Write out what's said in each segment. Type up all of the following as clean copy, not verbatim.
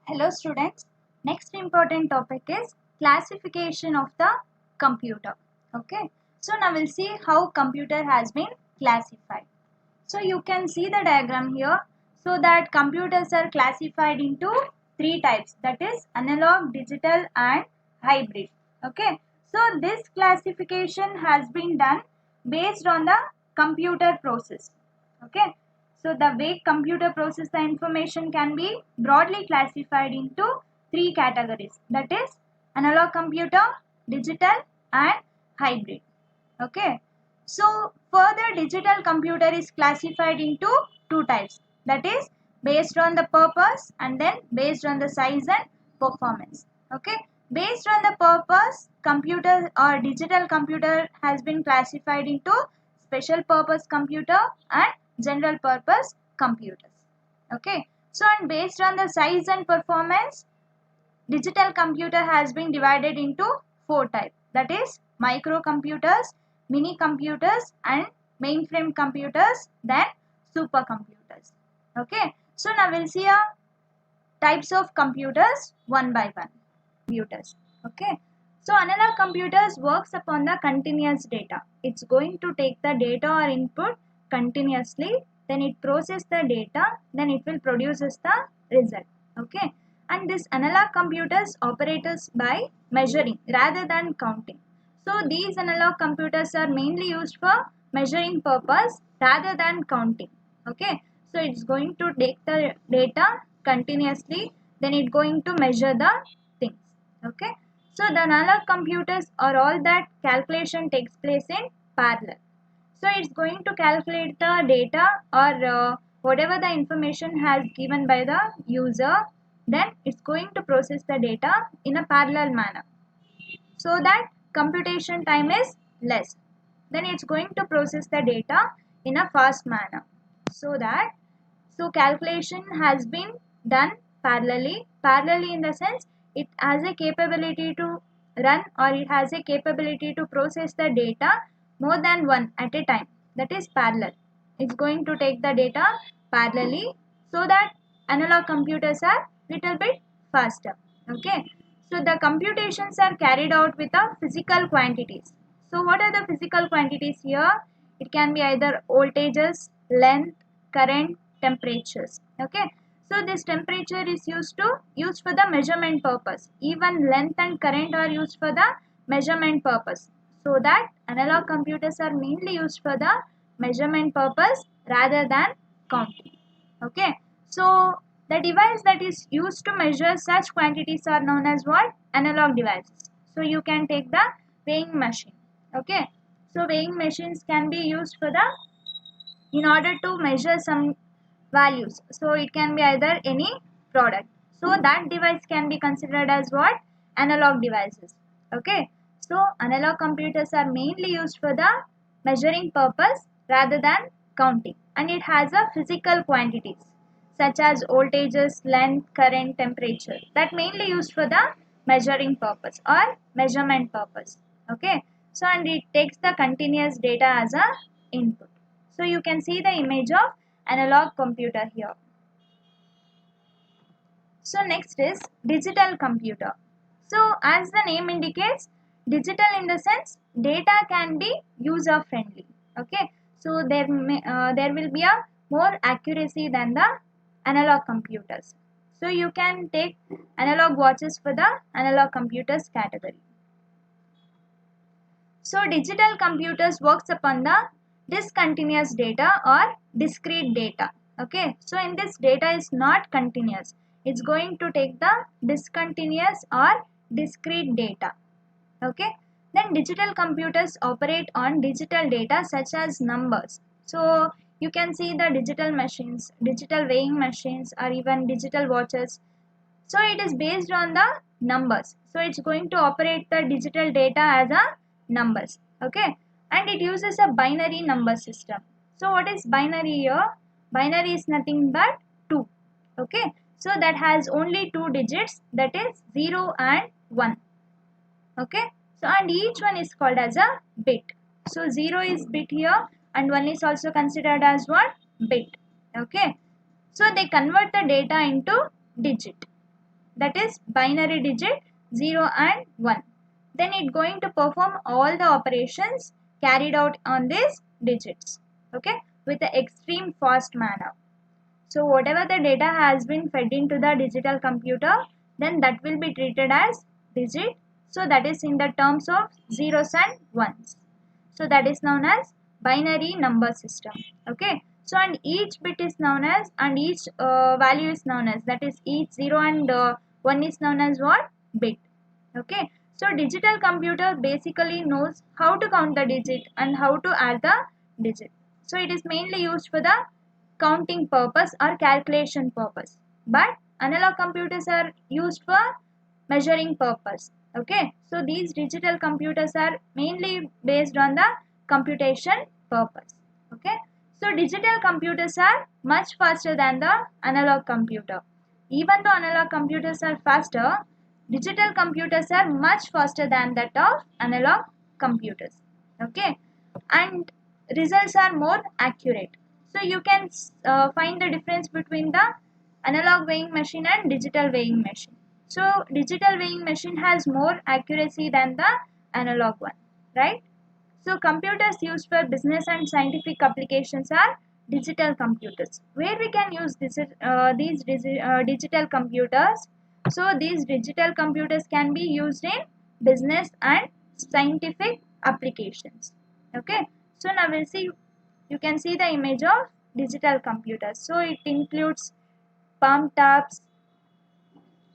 Hello students. Next important topic is classification of the computer. Okay. So now we'll see how computer has been classified. So you can see the diagram here. So that computers are classified into three types, that is analog, digital and hybrid. Okay. So this classification has been done based on the computer process. Okay. So the way computer process the information can be broadly classified into three categories, that is analog computer, digital and hybrid. Okay. So further digital computer is classified into two types, that is based on the purpose and then based on the size and performance. Okay. Based on the purpose, computer or digital computer has been classified into special purpose computer and general purpose computers. Okay. So and based on the size and performance, digital computer has been divided into four types, that is microcomputers, mini computers and mainframe computers, then supercomputers. Okay. So now we'll see types of computers one by one. Computers. Okay. So analog computers works upon the continuous data. It's going to take the data or input continuously, then it processes the data, then it will produces the result. Okay. And this analog computers operates by measuring rather than counting. So these analog computers are mainly used for measuring purpose rather than counting. Okay. So it's going to take the data continuously, then it's going to measure the things. Okay. So the analog computers are all that calculation takes place in parallel. So it's going to calculate the data or whatever the information has given by the user, then it's going to process the data in a parallel manner so that computation time is less. Then it's going to process the data in a fast manner so that calculation has been done parallelly in the sense it has a capability to run or it has a capability to process the data more than one at a time, that is parallel. It's going to take the data parallelly so that analog computers are little bit faster. Okay. So the computations are carried out with the physical quantities. So what are the physical quantities here? It can be either voltages, length, current, temperatures. Okay. So this temperature is used for the measurement purpose. Even length and current are used for the measurement purpose. So that analog computers are mainly used for the measurement purpose rather than counting. Okay. So the device that is used to measure such quantities are known as what? Analog devices. So you can take the weighing machine. Okay. So weighing machines can be used for the in order to measure some values. So it can be either any product. So that device can be considered as what? Analog devices. Okay. So analog computers are mainly used for the measuring purpose rather than counting, and it has a physical quantities such as voltages, length, current, temperature, that mainly used for the measuring purpose or measurement purpose. Okay. So and it takes the continuous data as a input. So you can see the image of analog computer here. So next is digital computer. So as the name indicates, digital in the sense data can be user friendly. Okay. So there will be a more accuracy than the analog computers. So you can take analog watches for the analog computers category. So digital computers works upon the discontinuous data or discrete data. Okay. So in this data is not continuous. It's going to take the discontinuous or discrete data. Okay. Then digital computers operate on digital data such as numbers. So you can see the digital machines, digital weighing machines or even digital watches. So it is based on the numbers. So it's going to operate the digital data as a numbers. Okay. And it uses a binary number system. So what is binary here? Binary is nothing but 2. Okay. So that has only 2 digits, that is 0 and 1. Okay. So and each one is called as a bit. So 0 is bit here and 1 is also considered as what? Bit. Okay. So they convert the data into digit. that is binary digit 0 and 1. Then it going to perform all the operations carried out on these digits, okay, with the extreme fast manner. So whatever the data has been fed into the digital computer, then that will be treated as digit. So that is in the terms of zeros and ones. So that is known as binary number system. Okay. So and each bit is known as, and each value is known as, that is each 0 and 1 is known as what? Bit. Okay. So digital computer basically knows how to count the digit and how to add the digit. So it is mainly used for the counting purpose or calculation purpose. But analog computers are used for measuring purpose. Okay. So these digital computers are mainly based on the computation purpose. Okay. So digital computers are much faster than the analog computer. Even though analog computers are faster, digital computers are much faster than that of analog computers. Okay. And results are more accurate. So you can find the difference between the analog weighing machine and digital weighing machine. So digital weighing machine has more accuracy than the analog one, right? So computers used for business and scientific applications are digital computers. Where we can use these digital computers. So these digital computers can be used in business and scientific applications. Okay. So now we'll see. You can see the image of digital computers. So it includes palm tops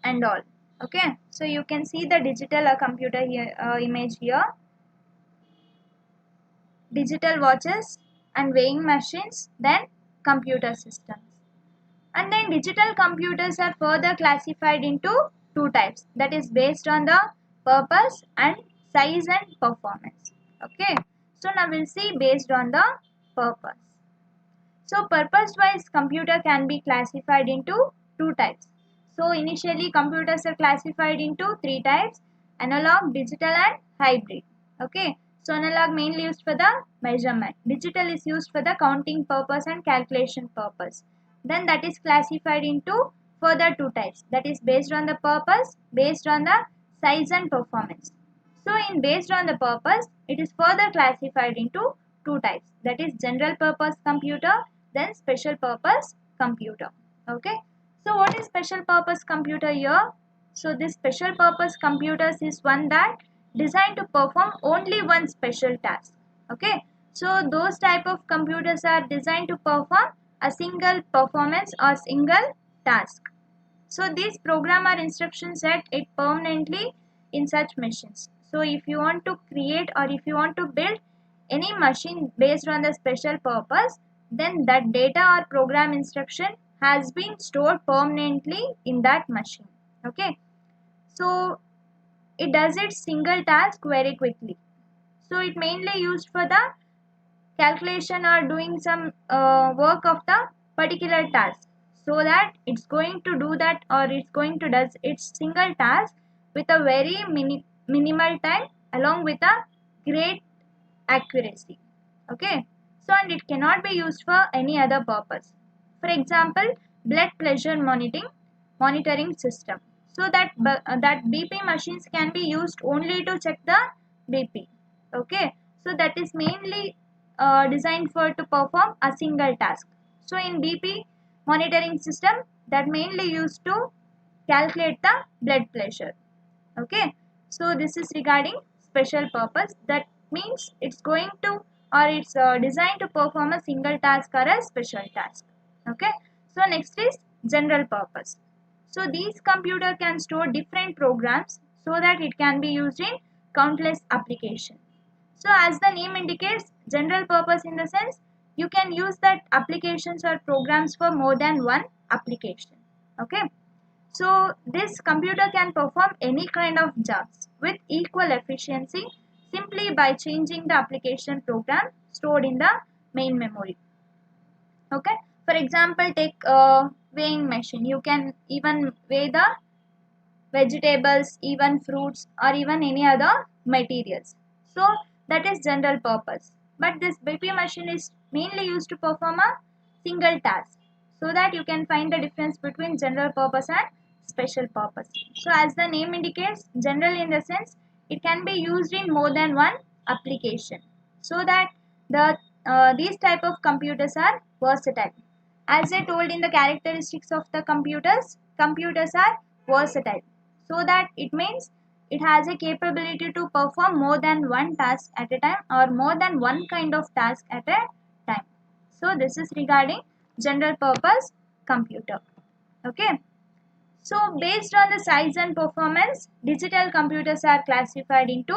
and all. Okay. So you can see the digital computer here image here. Digital watches and weighing machines, then computer systems. And then digital computers are further classified into two types, that is based on the purpose and size and performance. Okay. So now we'll see based on the purpose. So purpose-wise computer can be classified into two types. So initially computers are classified into three types: analog, digital and hybrid. Okay. So analog mainly used for the measurement. Digital is used for the counting purpose and calculation purpose. Then that is classified into further two types. That is based on the purpose, based on the size and performance. So in based on the purpose, it is further classified into two types. That is general purpose computer, then special purpose computer. Okay. So what is special purpose computer here? So this special purpose computers is one that designed to perform only one special task. Okay. So those type of computers are designed to perform a single performance or single task. So these program or instruction set it permanently in such machines. So if you want to create or if you want to build any machine based on the special purpose, then that data or program instruction has been stored permanently in that machine. Okay. So it does its single task very quickly. So it mainly used for the calculation or doing some work of the particular task, so that it's going to do that or it's going to does its single task with a very minimal time along with a great accuracy. Okay. So and it cannot be used for any other purpose. For example, blood pressure monitoring system. So that BP machines can be used only to check the BP. Okay. So that is mainly designed for to perform a single task. So in BP monitoring system, that mainly used to calculate the blood pressure. Okay. So this is regarding special purpose. That means it's going to or it's designed to perform a single task or a special task. Okay. So next is general purpose. So these computer can store different programs so that it can be used in countless applications. So as the name indicates, general purpose in the sense you can use that applications or programs for more than one application. Okay. So this computer can perform any kind of jobs with equal efficiency simply by changing the application program stored in the main memory. Okay. For example, take a weighing machine. You can even weigh the vegetables, even fruits or even any other materials. So that is general purpose. But this BP machine is mainly used to perform a single task, so that you can find the difference between general purpose and special purpose. So as the name indicates, general in the sense it can be used in more than one application. So that the these type of computers are versatile. As I told in the characteristics of the computers, computers are versatile. So that it means it has a capability to perform more than one task at a time or more than one kind of task at a time. So this is regarding general purpose computer. Okay. So based on the size and performance, digital computers are classified into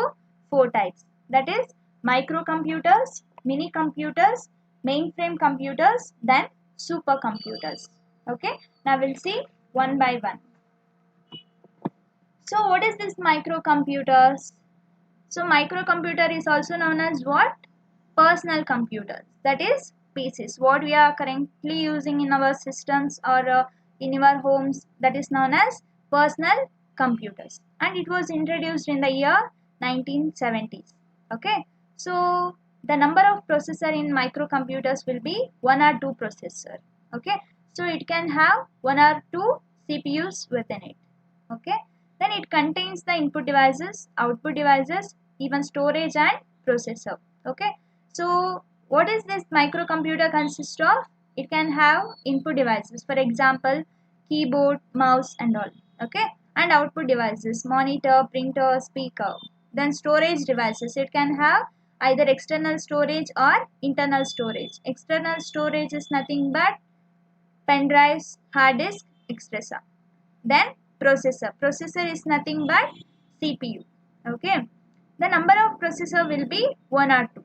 four types. That is microcomputers, mini computers, mainframe computers, then supercomputers. Okay. Now we'll see one by one. So what is this microcomputers? So microcomputer is also known as what? Personal computers. That is PCs. What we are currently using in our systems or in our homes, that is known as personal computers. And it was introduced in the year 1970s. Okay. So the number of processor in microcomputers will be one or two processor. Okay. So it can have one or two CPUs within it. Okay. Then it contains the input devices, output devices, even storage and processor. Okay. So what is this microcomputer consist of? It can have input devices, for example keyboard, mouse and all. Okay. And output devices, monitor, printer, speaker. Then storage devices, it can have either external storage or internal storage. External storage is nothing but pen drives, hard disk, etc. Then processor. Processor is nothing but CPU. Okay. The number of processor will be 1 or 2.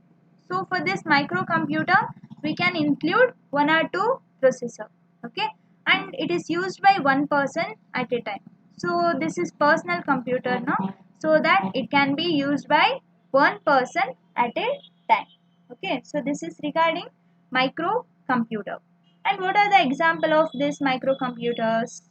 So for this microcomputer, we can include 1 or 2 processor. Okay. And it is used by one person at a time. So this is personal computer now. So that it can be used by one person at a time. Okay. So this is regarding microcomputer. And what are the example of these microcomputers?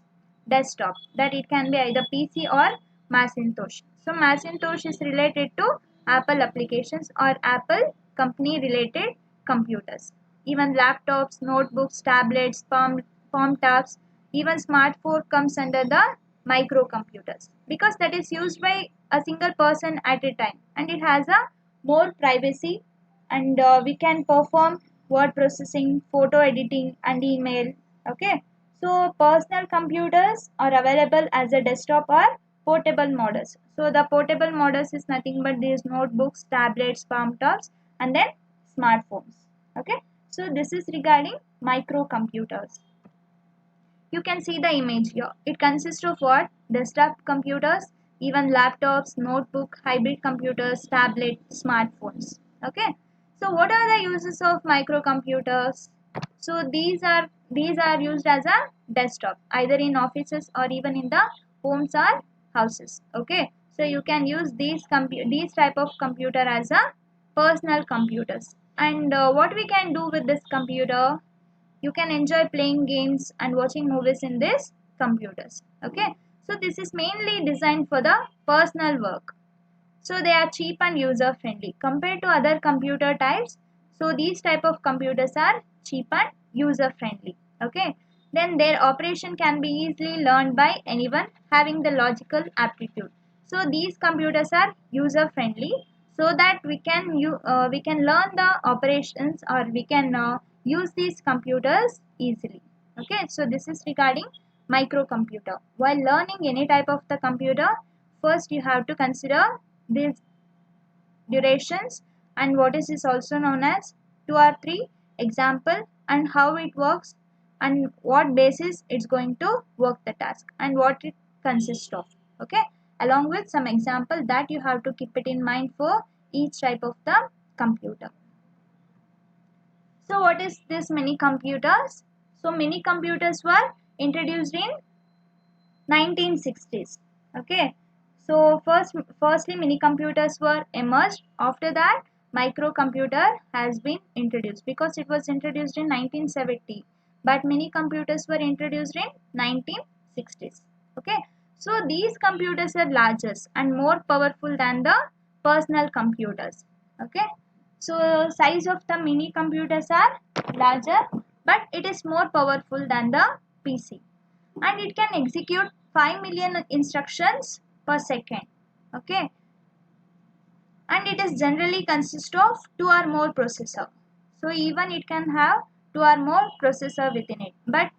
Desktop, that it can be either PC or Macintosh. So Macintosh is related to Apple applications or Apple company related computers. Even laptops, notebooks, tablets, palm tabs, even smartphone comes under the microcomputers because that is used by a single person at a time and it has a more privacy and we can perform word processing, photo editing and email. Okay. So personal computers are available as a desktop or portable models. So the portable models is nothing but these notebooks, tablets, palm tops and then smartphones. Okay. So this is regarding microcomputers. You can see the image here. It consists of what? Desktop computers, even laptops, notebook, hybrid computers, tablet, smartphones. Okay. So what are the uses of microcomputers? So these are used as a desktop either in offices or even in the homes or houses. Okay. So you can use these type of computer as a personal computers. And what we can do with this computer? You can enjoy playing games and watching movies in these computers. Okay. So this is mainly designed for the personal work. So they are cheap and user friendly compared to other computer types. So these type of computers are cheap and user friendly. Okay. Then their operation can be easily learned by anyone having the logical aptitude. So these computers are user friendly so that we can learn the operations or we can use these computers easily. Okay. So this is regarding microcomputer. While learning any type of the computer, first you have to consider these durations and what is also known as 2 or 3 example and how it works and what basis it's going to work the task and what it consists of. Okay. Along with some example that you have to keep it in mind for each type of the computer. So what is this mini computers? So mini computers were introduced in 1960s. Okay. So firstly mini computers were emerged. After that microcomputer has been introduced because it was introduced in 1970 but mini computers were introduced in 1960s. Okay. So these computers are larger and more powerful than the personal computers. Okay. So size of the mini computers are larger but it is more powerful than the PC and it can execute 5 million instructions per second. Okay, and it is generally consist of 2 or more processor. So even it can have 2 or more processor within it, but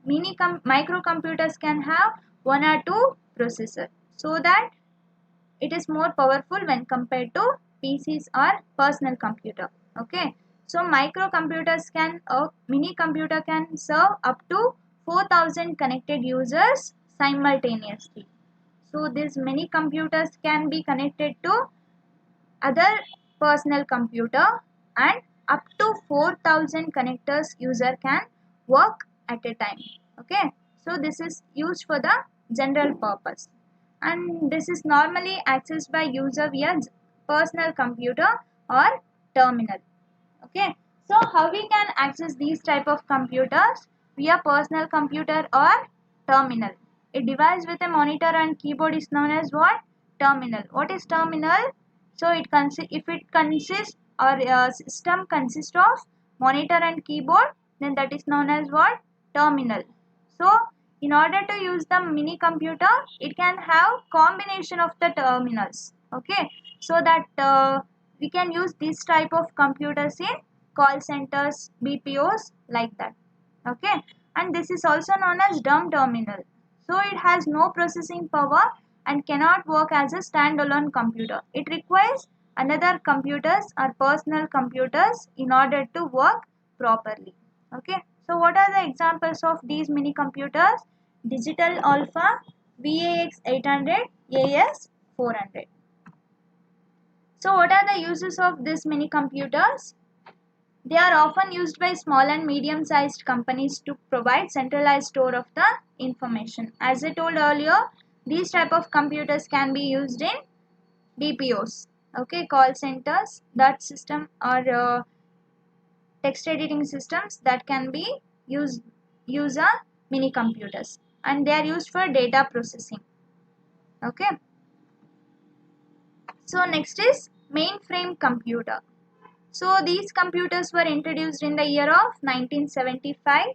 microcomputers can have 1 or 2 processor, so that it is more powerful when compared to PCs or personal computer. Okay, so microcomputers can, a mini computer can serve up to 4,000 connected users simultaneously. So these mini computers can be connected to other personal computer, and up to 4,000 connectors user can work at a time. Okay, so this is used for the general purpose, and this is normally accessed by user via personal computer or terminal. Okay, so how we can access these type of computers? Via personal computer or terminal. A device with a monitor and keyboard is known as what? Terminal. What is terminal? So if it consists, or a system consists of monitor and keyboard, then that is known as what? Terminal. So in order to use the mini computer, it can have combination of the terminals. Okay, so that we can use this type of computers in call centers, BPOs, like that. Okay, and this is also known as dumb terminal. So it has no processing power and cannot work as a standalone computer. It requires another computers or personal computers in order to work properly. Okay, so what are the examples of these mini computers? Digital Alpha, VAX 800, AS 400. So what are the uses of these mini computers? They are often used by small and medium sized companies to provide centralized store of the information. As I told earlier, these type of computers can be used in BPOs, okay, call centers, that system, or text editing systems that can be use a mini computers, and they are used for data processing. Okay, so next is mainframe computer. So these computers were introduced in the year of 1975,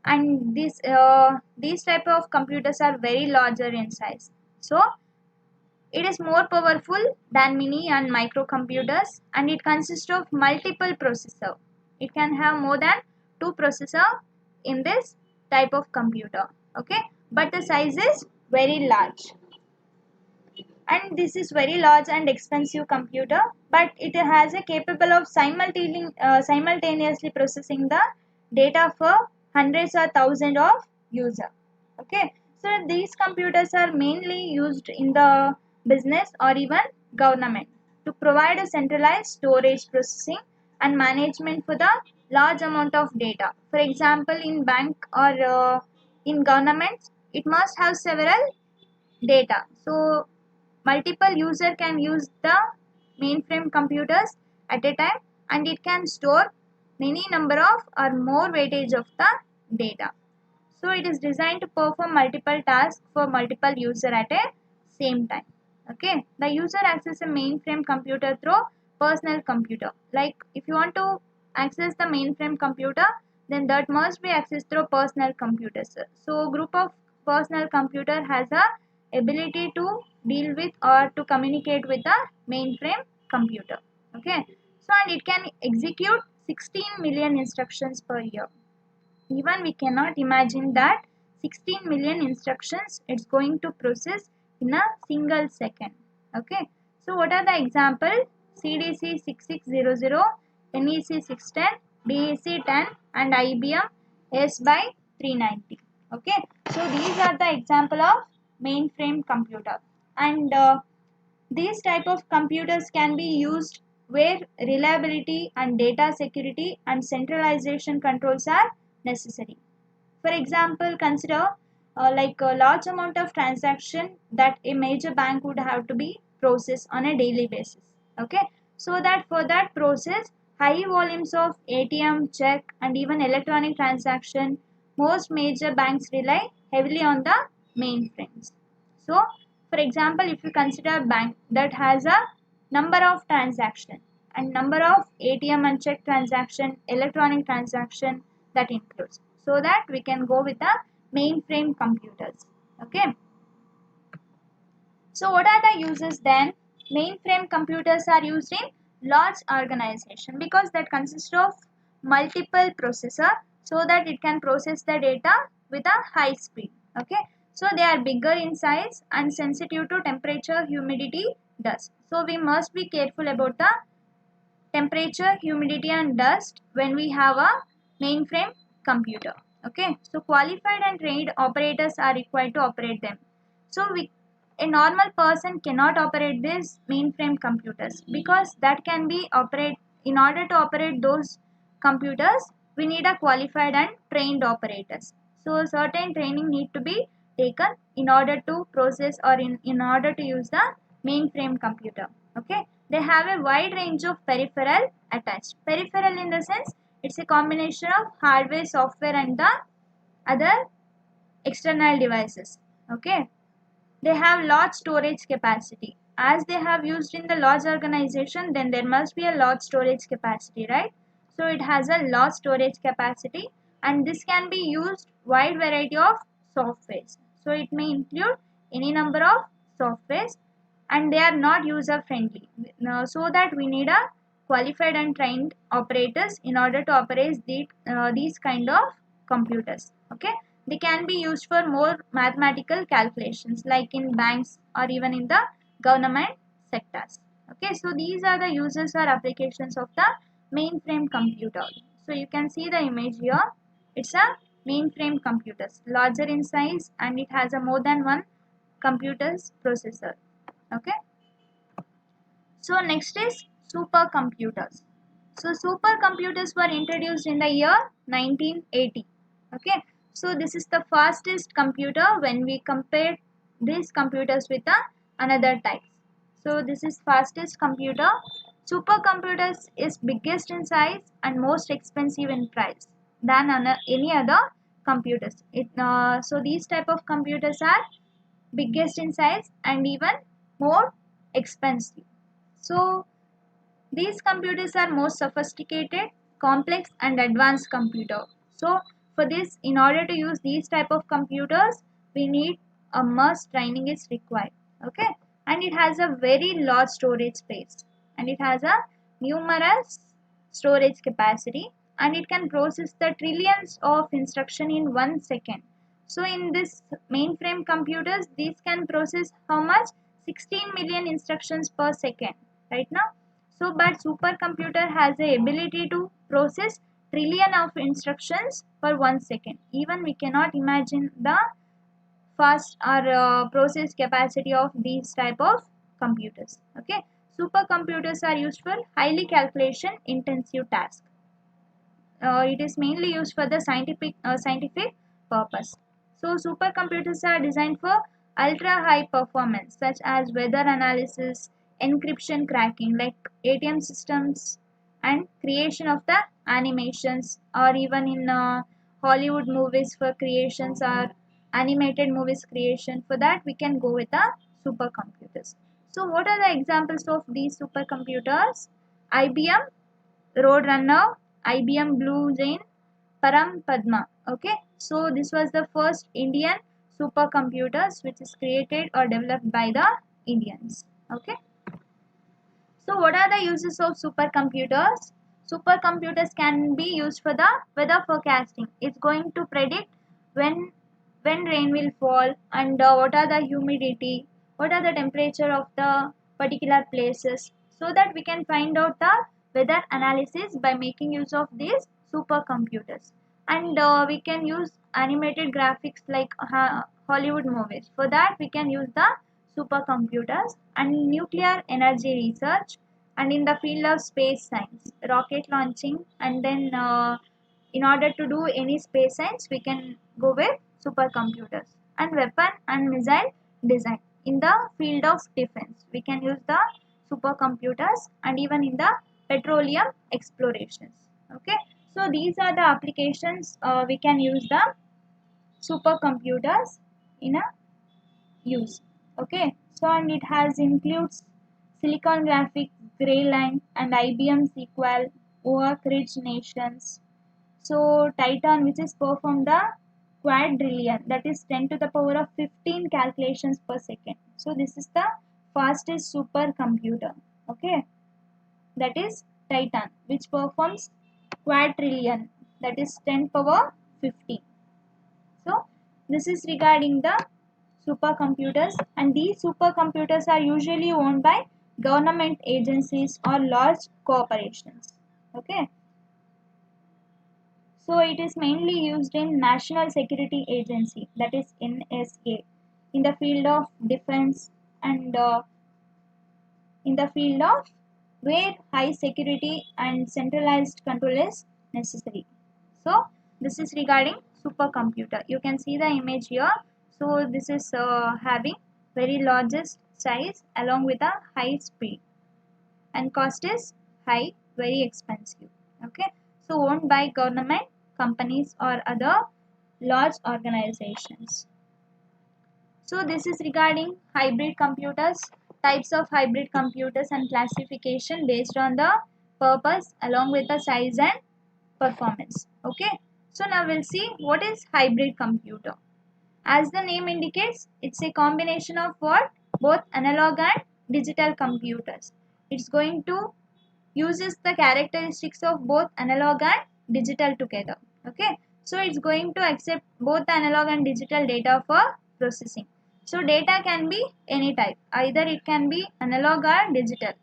and these type of computers are very larger in size. So it is more powerful than mini and microcomputers, and it consists of multiple processor. It can have more than 2 processor in this type of computer. Okay, but the size is very large, and this is very large and expensive computer, but it has a capable of simultaneously processing the data for hundreds or thousands of user. Okay, so these computers are mainly used in the business or even government to provide a centralized storage, processing and management for the large amount of data. For example, in bank or in government, it must have several data. So multiple user can use the mainframe computers at a time, and it can store many number of or more weightage of the data. So it is designed to perform multiple tasks for multiple user at a same time. Okay, the user access a mainframe computer through personal computer. Like if you want to access the mainframe computer, then that must be accessed through personal computers. So group of personal computer has a ability to deal with or to communicate with the mainframe computer. Okay, so and it can execute 16 million instructions per year. Even we cannot imagine that 16 million instructions it's going to process in a single second. Okay, so what are the example? CDC 6600, NEC 610, DEC 10, and IBM S by 390. Okay, so these are the example of mainframe computer, and these type of computers can be used where reliability and data security and centralization controls are necessary. For example, consider like a large amount of transaction that a major bank would have to be processed on a daily basis. Okay, so that for that process, high volumes of ATM, check, and even electronic transaction, most major banks rely heavily on the mainframes. So, for example, if you consider a bank that has a number of transaction and number of ATM and check transaction, electronic transaction, that includes, so that we can go with the mainframe computers. Okay, So what are the uses then? Mainframe computers are used in large organization because that consists of multiple processor so that it can process the data with a high speed. Okay, so they are bigger in size and sensitive to temperature, humidity, dust. So we must be careful about the temperature, humidity and dust when we have a mainframe computer. Okay, so qualified and trained operators are required to operate them. So a normal person cannot operate these mainframe computers because that can be operate. In order to operate those computers, we need a qualified and trained operators. So certain training need to be taken in order to process or in order to use the mainframe computer. Okay, they have a wide range of peripheral attached. Peripheral in the sense it's a combination of hardware, software and the other external devices. Okay, they have large storage capacity. As they have used in the large organization, then there must be a large storage capacity, right? So it has a large storage capacity and this can be used wide variety of softwares. So it may include any number of softwares and they are not user friendly. So that we need a qualified and trained operators in order to operate these kind of computers. Okay, they can be used for more mathematical calculations like in banks or even in the government sectors. Okay, so these are the uses or applications of the mainframe computer. So you can see the image here. It's a mainframe computers, larger in size and it has a more than one computers processor. Okay, so next is supercomputers. So supercomputers were introduced in the year 1980. Okay, so this is the fastest computer when we compare these computers with the another types. So this is fastest computer. Supercomputers is biggest in size and most expensive in price than any other computers. So these type of computers are biggest in size and even more expensive. So these computers are more sophisticated, complex and advanced computer. So for this, in order to use these type of computers, we need a must training is required. Okay, and it has a very large storage space and it has a numerous storage capacity and it can process the trillions of instruction in 1 second. So in this mainframe computers, these can process how much? 16 million instructions per second right now. So but supercomputer has the ability to process trillion of instructions per 1 second. Even we cannot imagine the fast or process capacity of these type of computers. Okay, supercomputers are used for highly calculation intensive tasks. It is mainly used for the scientific purpose. So supercomputers are designed for ultra high performance such as weather analysis, encryption cracking like ATM systems and creation of the animations or even in Hollywood movies for creations or animated movies creation. For that we can go with the supercomputers. So what are the examples of these supercomputers? IBM Roadrunner, IBM Blue Jane, Param Padma. Okay, so this was the first Indian supercomputers which is created or developed by the Indians. Okay, so what are the uses of supercomputers? Supercomputers can be used for the weather forecasting. It's going to predict when when rain will fall and what are the humidity, what are the temperature of the particular places, so that we can find out the weather analysis by making use of these supercomputers. And we can use animated graphics like Hollywood movies. For that we can use the supercomputers. And nuclear energy research and in the field of space science, rocket launching, and then in order to do any space science we can go with supercomputers. And weapon and missile design in the field of defense we can use the supercomputers, and even in the petroleum explorations. Okay, so these are the applications we can use the supercomputers in a use. Okay, so and it has includes Silicon Graphics, Greyline and IBM SQL, Oak Ridge Nations. So Titan which is performed the quadrillion, that is 10 to the power of 15 calculations per second. So this is the fastest supercomputer. Okay, that is Titan, which performs quadrillion, that is 10 power 15. So this is regarding the supercomputers, and these supercomputers are usually owned by government agencies or large corporations. Okay, so it is mainly used in National Security Agency, that is NSA, in the field of defense and in the field of where high security and centralized control is necessary. So this is regarding supercomputer. You can see the image here. So this is having very largest size along with a high speed, and cost is high, very expensive. Okay, so owned by government, companies or other large organizations. So this is regarding hybrid computers, types of hybrid computers and classification based on the purpose along with the size and performance. Okay, so now we'll see what is hybrid computer. As the name indicates, it's a combination of what? Both analog and digital computers. It's going to uses the characteristics of both analog and digital together. Okay, so it's going to accept both the analog and digital data for processing. So data can be any type, either it can be analog or digital,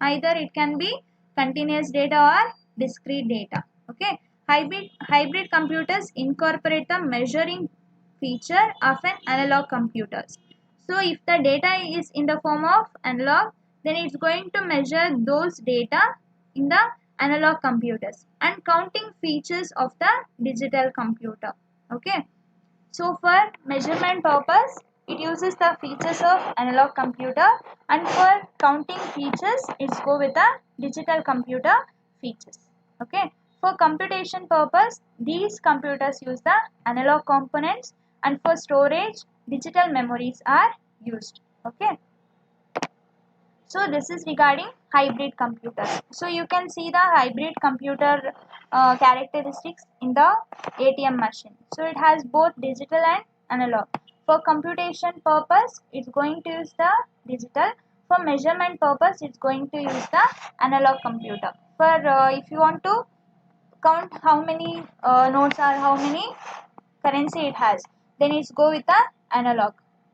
either it can be continuous data or discrete data. Okay, hybrid computers incorporate the measuring feature of an analog computers. So if the data is in the form of analog, then it's going to measure those data in the analog computers and counting features of the digital computer. Okay, so for measurement purpose, it uses the features of analog computer, and for counting features, it's go with the digital computer features. Okay, for computation purpose, these computers use the analog components, and for storage, digital memories are used. Okay, so this is regarding hybrid computers. So you can see the hybrid computer characteristics in the ATM machine. So it has both digital and analog. For computation purpose, it's going to use the digital. For measurement purpose, it's going to use the analog computer. For if you want to count how many notes or how many currency it has, then it's go with the analog.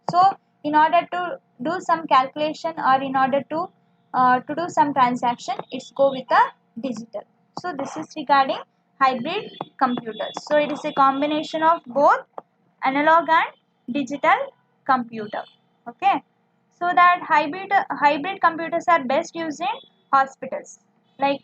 So in order to do some calculation or in order to do some transaction, it's go with the digital. So this is regarding hybrid computers. So it is a combination of both analog and digital computer. Okay, so that hybrid computers are best used in hospitals, like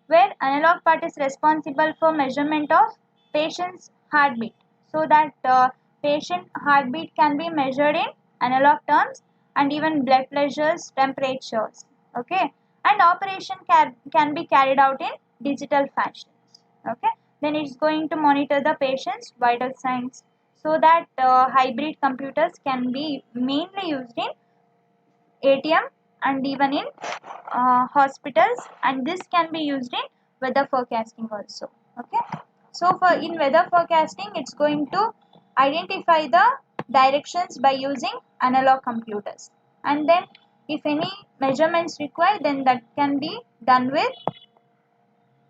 where analog part is responsible for measurement of patient's heartbeat, so that patient heartbeat can be measured in analog terms, and even blood pressures, temperatures. Okay, and operation can be carried out in digital fashions. Okay, then it's going to monitor the patient's vital signs. So that hybrid computers can be mainly used in ATM and even in hospitals, and this can be used in weather forecasting also. Okay, so for in weather forecasting, it's going to identify the directions by using analog computers, and then if any measurements required, then that can be done with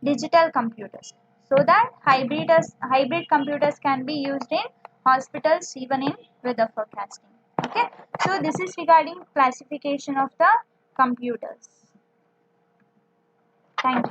digital computers. So that hybrid computers can be used in hospitals, even in weather forecasting. Okay, so this is regarding classification of the computers. Thank you.